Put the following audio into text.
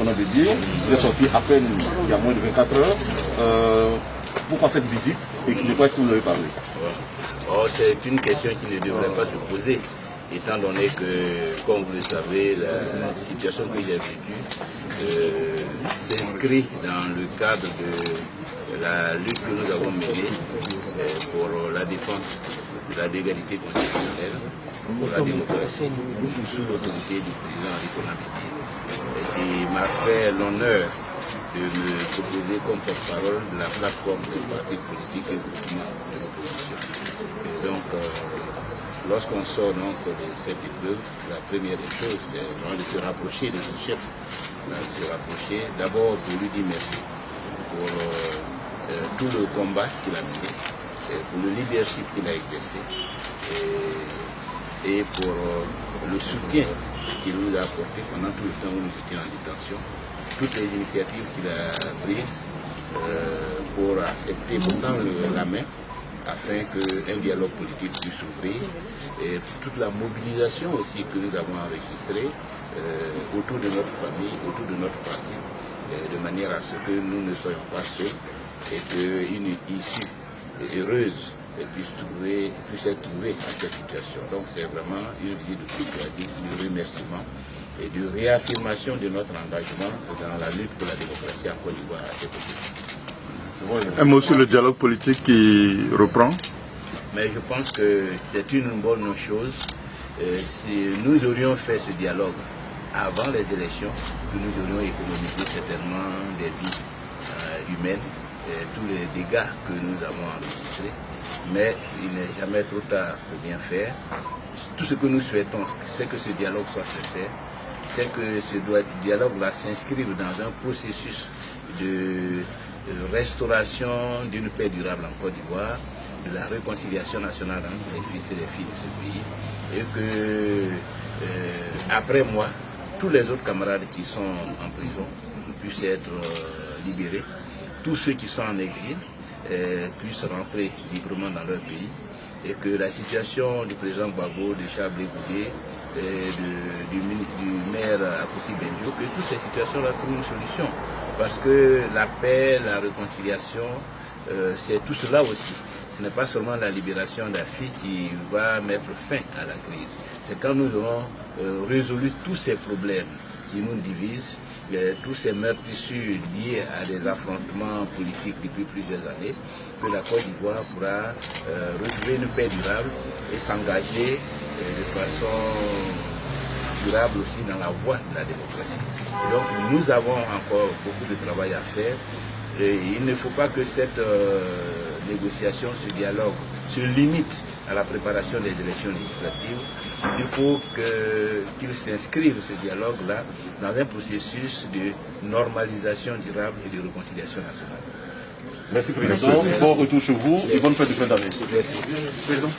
venons de dire. Il est sorti à peine il y a moins de 24 heures. Vous pensez cette visite et de quoi est-ce que vous avez parlé? C'est une question qui ne devrait pas se poser, étant donné que, comme vous le savez, la situation que j'ai vécue s'inscrit dans le cadre de la lutte que nous avons menée pour la défense de la légalité constitutionnelle, pour la démocratie, sous l'autorité du président Nicolas Médier, qui m'a fait l'honneur de me proposer comme porte-parole de la plateforme des partis politiques et groupements de l'opposition. Donc, lorsqu'on sort donc de cette épreuve, la première des choses, c'est de se rapprocher de son chef, de se rapprocher d'abord pour lui dire merci pour tout le combat qu'il a mené, pour le leadership qu'il a exercé et pour le soutien qu'il nous a apporté pendant tout le temps où nous étions en détention. Toutes les initiatives qu'il a prises pour accepter pourtant la main afin qu'un dialogue politique puisse s'ouvrir et toute la mobilisation aussi que nous avons enregistrée autour de notre famille, autour de notre parti, de manière à ce que nous ne soyons pas seuls et qu'une issue heureuse puisse être trouvée à cette situation. Donc c'est vraiment une visite de remerciement et de réaffirmation de notre engagement dans la lutte pour la démocratie en Côte d'Ivoire à ses côtés. Un mot sur le dialogue politique qui reprend. Mais je pense que c'est une bonne chose. Si nous aurions fait ce dialogue avant les élections, nous aurions économisé certainement des vies humaines, tous les dégâts que nous avons enregistrés. Mais il n'est jamais trop tard pour bien faire. Tout ce que nous souhaitons, c'est que ce dialogue soit sincère, c'est que ce dialogue-là s'inscrive dans un processus de restauration d'une paix durable en Côte d'Ivoire, de la réconciliation nationale entre les fils et les filles de ce pays, et que après moi, tous les autres camarades qui sont en prison puissent être libérés, tous ceux qui sont en exil puissent rentrer librement dans leur pays, et que la situation du président Gbagbo, de Charles Blé Goudé, du maire Akossi Benjo, que toutes ces situations-là trouvent une solution. Parce que la paix, la réconciliation, c'est tout cela aussi. Ce n'est pas seulement la libération d'Afi qui va mettre fin à la crise. C'est quand nous aurons résolu tous ces problèmes qui nous divisent, tous ces meurtrissures liés à des affrontements politiques depuis plusieurs années, que la Côte d'Ivoire pourra retrouver une paix durable et s'engager de façon durable aussi dans la voie de la démocratie. Et donc nous avons encore beaucoup de travail à faire. Et il ne faut pas que cette négociation, ce dialogue se limite à la préparation des élections législatives. Il faut qu'il s'inscrive, ce dialogue-là, dans un processus de normalisation durable et de réconciliation nationale. Merci, Président. Bon retour chez vous et bonne fête de fin d'année. Merci. Président.